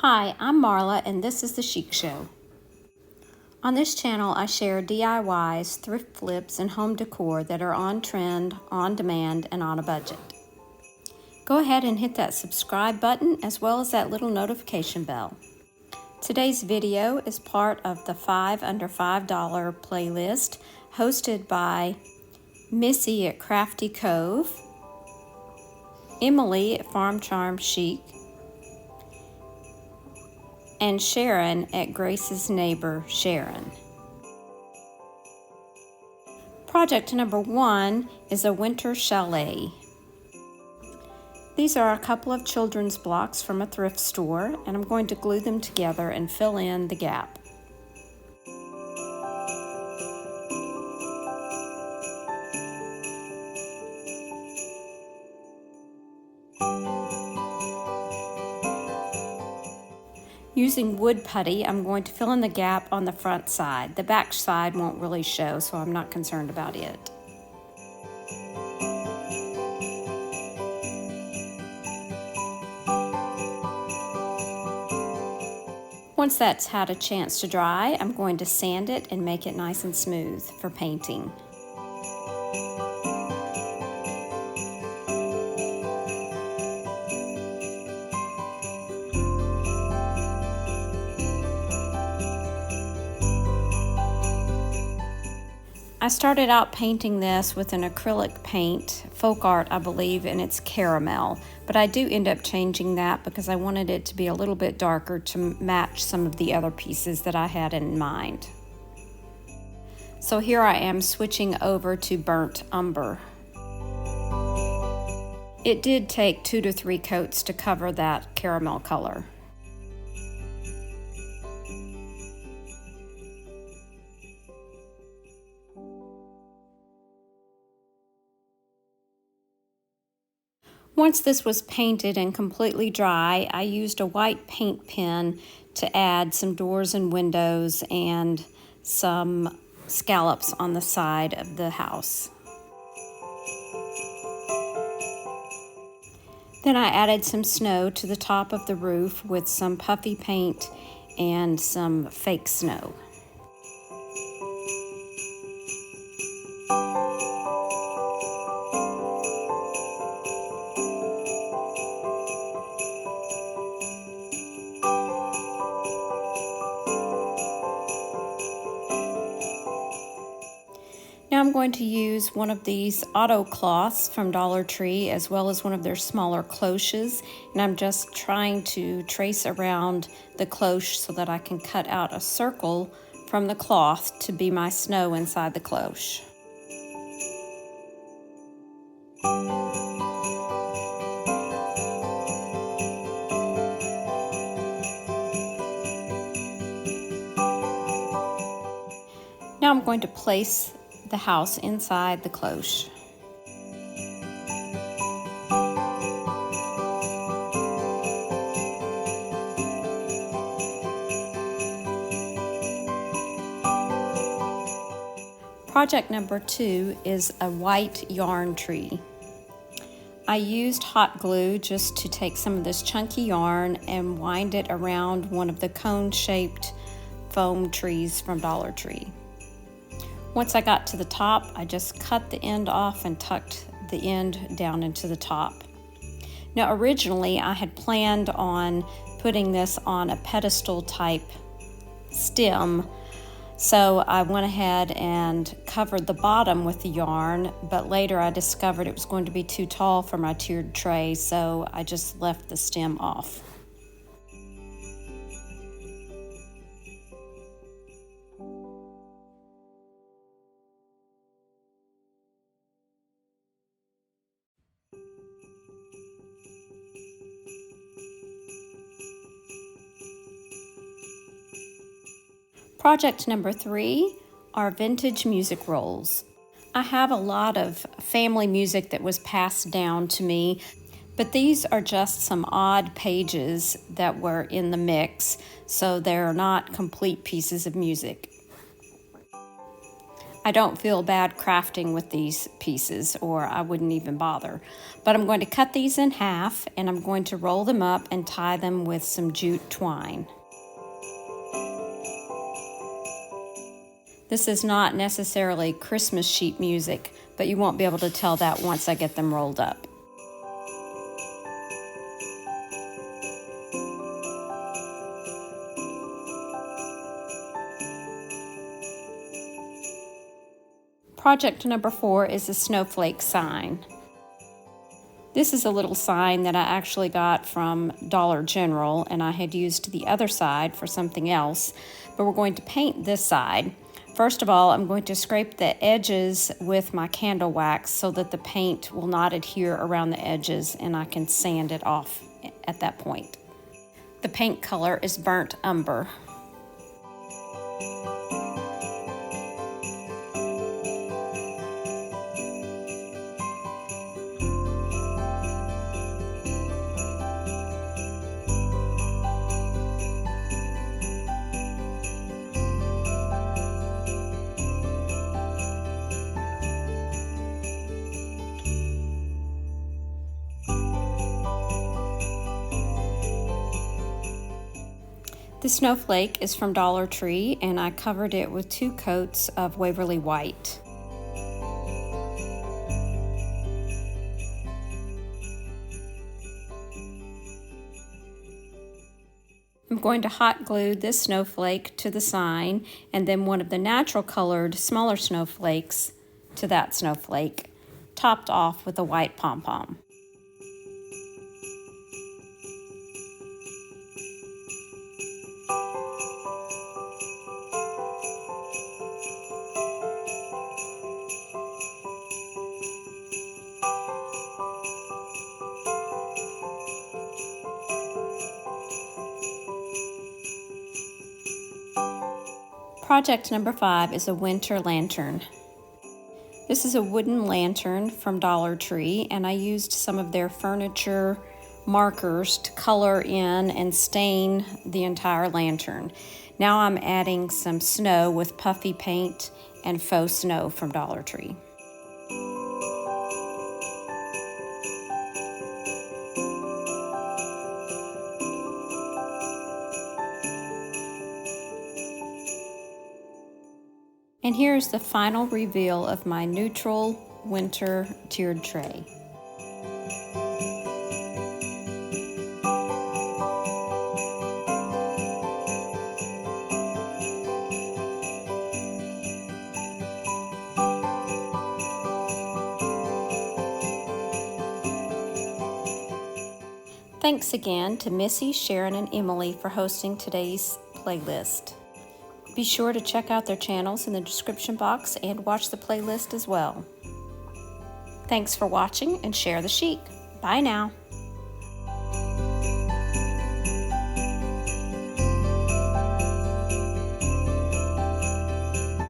Hi, I'm Marla and this is The Chic Show. On this channel I share DIYs, thrift flips, and home decor that are on trend, on demand, and on a budget. Go ahead and hit that subscribe button as well as that little notification bell. Today's video is part of the 5 Under $5 playlist hosted by Missy at Crafty Cove, Emily at Farm Charm Chic, and Sharon at Grace's Neighbor Sharon. Project number 1 is a winter chalet. These are a couple of children's blocks from a thrift store, and I'm going to glue them together and fill in the gap. Using wood putty, I'm going to fill in the gap on the front side. The back side won't really show, so I'm not concerned about it. Once that's had a chance to dry, I'm going to sand it and make it nice and smooth for painting. I started out painting this with an acrylic paint, folk art I believe, and it's caramel, but I do end up changing that because I wanted it to be a little bit darker to match some of the other pieces that I had in mind. So here I am switching over to burnt umber. It did take 2 to 3 coats to cover that caramel color. Once this was painted and completely dry, I used a white paint pen to add some doors and windows and some scallops on the side of the house. Then I added some snow to the top of the roof with some puffy paint and some fake snow. Now I'm going to use one of these auto cloths from Dollar Tree as well as one of their smaller cloches, and I'm just trying to trace around the cloche so that I can cut out a circle from the cloth to be my snow inside the cloche. Now I'm going to place the house inside the cloche. Project number 2 is a white yarn tree. I used hot glue just to take some of this chunky yarn and wind it around one of the cone-shaped foam trees from Dollar Tree. Once I got to the top, I just cut the end off and tucked the end down into the top. Now originally I had planned on putting this on a pedestal type stem, so I went ahead and covered the bottom with the yarn, but later I discovered it was going to be too tall for my tiered tray, so I just left the stem off. Project number 3 are vintage music rolls. I have a lot of family music that was passed down to me, but these are just some odd pages that were in the mix, so they're not complete pieces of music. I don't feel bad crafting with these pieces, or I wouldn't even bother. But I'm going to cut these in half, and I'm going to roll them up and tie them with some jute twine. This is not necessarily Christmas sheet music, but you won't be able to tell that once I get them rolled up. Project number 4 is the Snowflake Sign. This is a little sign that I actually got from Dollar General, and I had used the other side for something else, but we're going to paint this side. First of all, I'm going to scrape the edges with my candle wax so that the paint will not adhere around the edges and I can sand it off at that point. The paint color is burnt umber. The snowflake is from Dollar Tree, and I covered it with 2 coats of Waverly White. I'm going to hot glue this snowflake to the sign, and then one of the natural colored smaller snowflakes to that snowflake, topped off with a white pom-pom. Project number 5 is a winter lantern. This is a wooden lantern from Dollar Tree, and I used some of their furniture markers to color in and stain the entire lantern. Now I'm adding some snow with puffy paint and faux snow from Dollar Tree. And here's the final reveal of my neutral winter tiered tray. Thanks again to Missy, Sharon, and Emily for hosting today's playlist. Be sure to check out their channels in the description box and watch the playlist as well. Thanks for watching, and share the chic. Bye now.